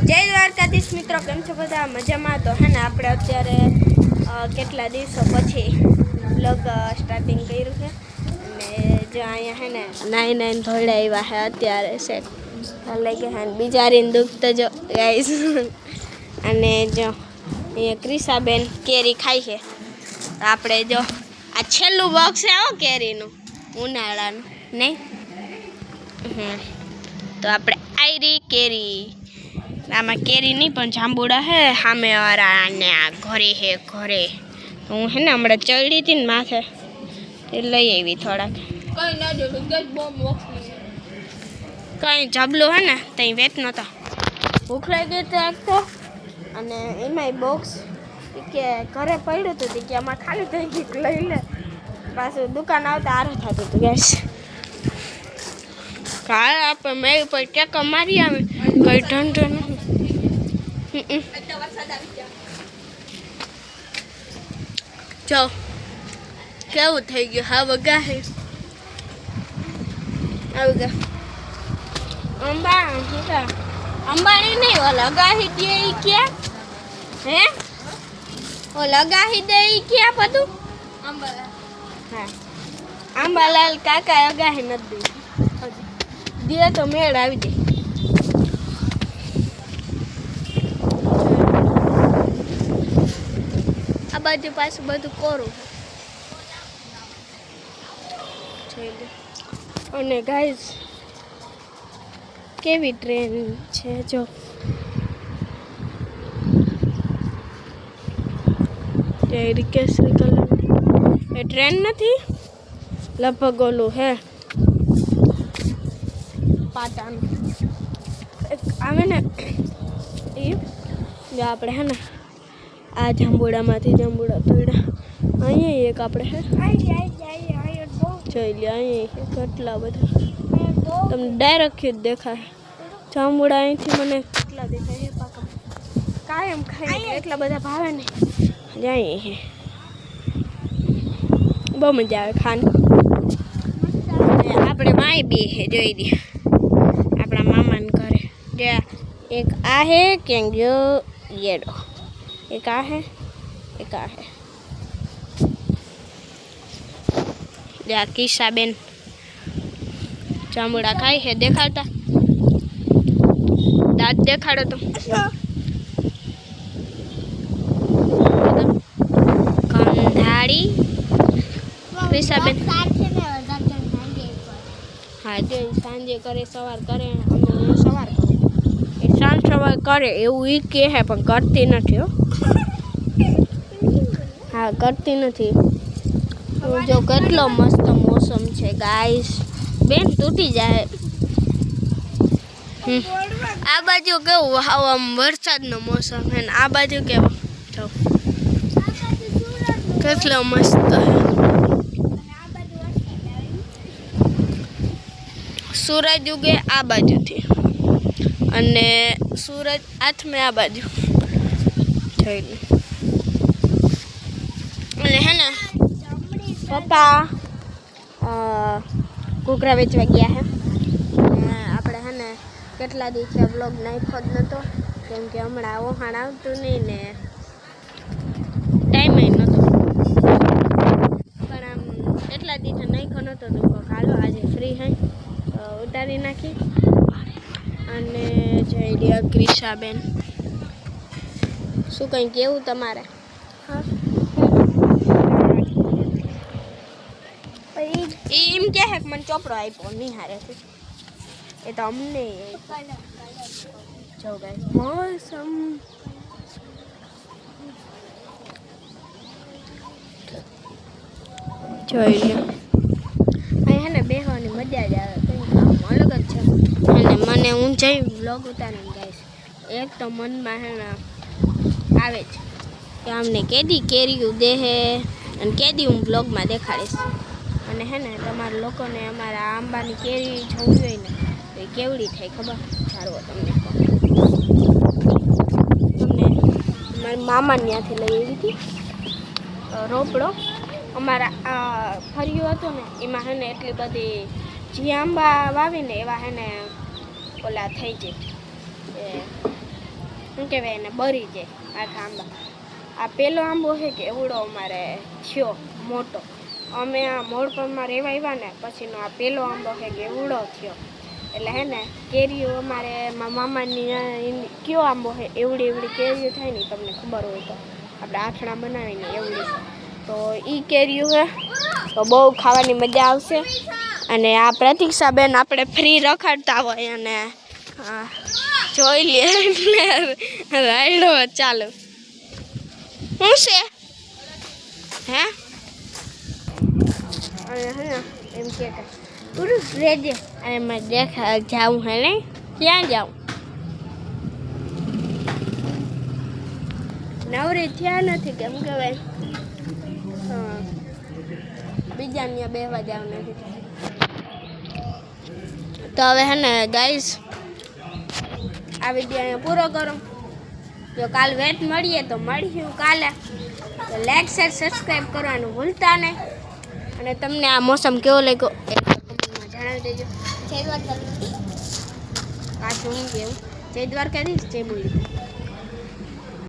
જય દ્વારકાધીશ મિત્રો, કેમ છો બધા? મજામાં? તો હે ને આપણે અત્યારે કેટલા દિવસો પછી બ્લોગ સ્ટાર્ટિંગ કર્યું છે અને જો અહીંયા હે ને નાઈન ધોળા આવ્યા છે અત્યારે છે લઈ ગયા ને બિચારીને દુઃખ તો જો ગાઈસ અને જો અહીંયા ક્રિશાબેન કેરી ખાઈ છે. આપણે જો આ છેલ્લું બોક્સ છે હો કેરીનું ઉનાળાનું નહીં. તો આપણે આયરી કેરી આમાં કેરી નહીં પણ જાંબુડા હે સામે વાળા ને આ ઘરે હે ઘરે. તો હું હે ને હમણાં ચડી હતી ને માથે એ લઈ આવી થોડાક. કંઈ જબલું હે ને ત્યાં વેચ નહોતા, ભૂખ લાગી તો એક તો અને એમાંય બોક્સ કે ઘરે પડ્યું હતું કે આમાં ખાલી થઈ ગયું લઈ લે. પાછું દુકાન આવતા આરું થતું હતું ગેસ. કાલે આપણે મેં પર ટેકો મારી આવે કઈ ઢંઢ નહીં. જો કેવું થઈ ગયું હા વગા હે આવી ગયા અંબાણી નહીં ઓ લગાહી દે ક્યાં હે ઓ લગાહી દે ક્યાં બધું અંબાલાલ. હા અંબાલાલ કાકા અગાહી નથી દે તો મેળ આવી જાય. આ બાજુ પાછું બધું કોરું અને ગાઈસ કેવી ટ્રેન છે જો કેસરી કલર એ ટ્રેન નથી લગભગ ઓલું હે પાટાનું આવે ને એ આપણે હે ને આ જાંબુડામાંથી જાંબુડા તોડ્યા. અહીંયા એક આપણે હે જોઈ લે અહીંયા કેટલા બધા તમને ડાયરેક્ટ જ દેખાય. જાંબુડા અહીંથી મને કેટલા દેખાય છે પાકા કાયમ ખાય એટલા બધા ભાવે ને જાય છે. બહુ મજા આવે ખાવાની. આપણે માય બે હે જોઈ દે આપણા મામાને ઘરે જે એક આ હે ક્યાંક જો યેડો એક આ હે એક આ હે જ્યાં કિશાબેન જાંબુડા ખાય છે દેખાડતા દાંત દેખાડો તો કંધાડી કિશાબેન. હા જો સાંજે કરે સવાર કરે અમે સવાર કરે એ સાંજ સવાર કરે એવું એ કહે છે પણ કરતી નથી હો. હા કરતી નથી. જો કેટલો મસ્ત મોસમ છે ગાઈસ. બેન તૂટી જાય. આ બાજુ કેવું આમ વરસાદનો મોસમ છે ને આ બાજુ કેવો જો કેટલો મસ્ત છે. સૂરજ ઉગે આ બાજુથી અને સૂરજ આથમે આ બાજુ જોઈ લે. અને હે ને પપ્પા ઘૂઘરા વેચવા ગયા છે. આપણે હે ને કેટલા દિવસે વ્લોગ નાખ્યો જ નહોતો કેમ કે હમણાં ઓહાણ આવતું નહીં ને ટાઈમે નહોતો પણ આમ એટલા દિવસે નાખ્યો નહોતો તો હાલો આજે ફ્રી હોય તો ઉતારી નાખી. અને જઈ રહ્યા ક્રિશાબેન શું કંઈ કેવું તમારે? હા એમ કે હે મને ચોપડો આપ્યો નિહારે છે એ તો અમને જો ગાઈસ મોસમ જોઈ લે. અહીં હે ને બેહવાની મજા જ આવે કંઈક આમ અલગ જ છે. અને મને હું જઈ વ્લોગ ઉતારીને ગાઈશ એક તો મનમાં હે ને આવે છે કે અમને કેદી કેરીયું દેહે અને કેદી હું વ્લોગમાં દેખાડીશ. અને હે ને તમારા લોકોને અમારા આંબાની કેરી જોવી હોય ને તો એ કેવડી થાય ખબર ચાલો તમને અમારા મામા ત્યાંથી લઈ આવી હતી રોપડો. અમારા ફર્યું હતું ને એમાં હે ને એટલી બધી જે આંબા વાવીને એવા હે ને ઓલા થઈ જાય શું કહેવાય એને બરી જાય આખા આંબા. આ પેલો આંબો છે કે એવડો અમારે થયો મોટો. અમે આ મોડપણમાં રહેવા આવ્યા ને પછીનો આ પેલો આંબો છે કે એવડો થયો. એટલે હે ને કેરીઓ અમારે મામાની કયો આંબો છે એવડી એવડી કેરીઓ થાય ને તમને ખબર હોય તો આપણે આથણા બનાવીને એવડી. તો એ કેરીઓ છે તો બહુ ખાવાની મજા આવશે. અને આ પ્રતીક્ષાબેન આપણે ફ્રી રખડતા હોય અને જોઈ લે એટલે રાયડો ચાલુ શું છે હે અને હે ને એમ કે પુરુષ રેજે અને મેં દેખા જાઉં હે ને ક્યાં જાઉં નવરી થયા નથી કેમ કહેવાય બીજા ત્યાં બેહવા જાવ નથી. તો હવે હે ને ગાઈસ આ વિડીયો અહીંયા પૂરો કરો. જો કાલ વેટ મળીએ તો મળીશું કાલે. તો લાઈક શેર સબસ્ક્રાઈબ કરવાનું ભૂલતા નહીં. અને તમને આ મોસમ કેવો લાગ્યો એ કમેન્ટમાં જણાવી દેજો. જય દ્વારકા. પાછું હું કેવું જય દ્વારકાધીશ જય મુરલીધર.